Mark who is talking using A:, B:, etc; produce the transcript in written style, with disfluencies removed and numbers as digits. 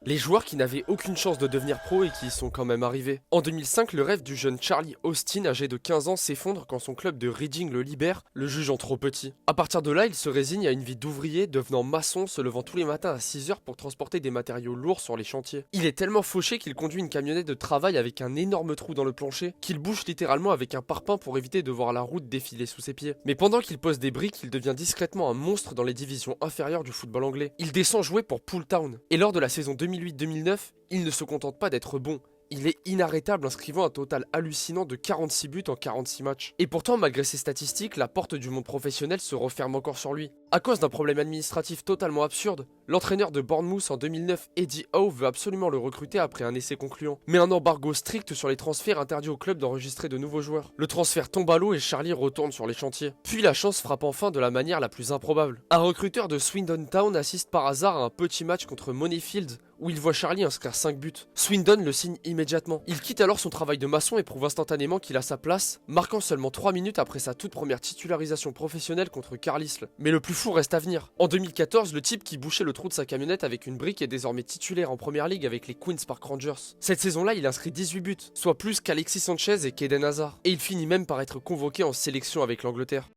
A: Les joueurs qui n'avaient aucune chance de devenir pro et qui y sont quand même arrivés. En 2005, le rêve du jeune Charlie Austin, âgé de 15 ans, s'effondre quand son club de Reading le libère, le jugeant trop petit. À partir de là, il se résigne à une vie d'ouvrier, devenant maçon, se levant tous les matins à 6 heures pour transporter des matériaux lourds sur les chantiers. Il est tellement fauché qu'il conduit une camionnette de travail avec un énorme trou dans le plancher, qu'il bouche littéralement avec un parpaing pour éviter de voir la route défiler sous ses pieds. Mais pendant qu'il pose des briques, il devient discrètement un monstre dans les divisions inférieures du football anglais. Il descend jouer pour Poole Town. Et lors de la saison 2008-2009, il ne se contente pas d'être bon. Il est inarrêtable, inscrivant un total hallucinant de 46 buts en 46 matchs. Et pourtant, malgré ces statistiques, la porte du monde professionnel se referme encore sur lui. À cause d'un problème administratif totalement absurde, l'entraîneur de Bournemouth en 2009, Eddie Howe, veut absolument le recruter après un essai concluant. Mais un embargo strict sur les transferts interdit au club d'enregistrer de nouveaux joueurs. Le transfert tombe à l'eau et Charlie retourne sur les chantiers. Puis la chance frappe enfin de la manière la plus improbable. Un recruteur de Swindon Town assiste par hasard à un petit match contre Moneyfield, où il voit Charlie inscrire 5 buts. Swindon le signe immédiatement. Il quitte alors son travail de maçon et prouve instantanément qu'il a sa place, marquant seulement 3 minutes après sa toute première titularisation professionnelle contre Carlisle. Mais le plus fou reste à venir. En 2014, le type qui bouchait le trou de sa camionnette avec une brique est désormais titulaire en première ligue avec les Queen's Park Rangers. Cette saison-là, il inscrit 18 buts, soit plus qu'Alexis Sanchez et qu'Eden Hazard. Et il finit même par être convoqué en sélection avec l'Angleterre.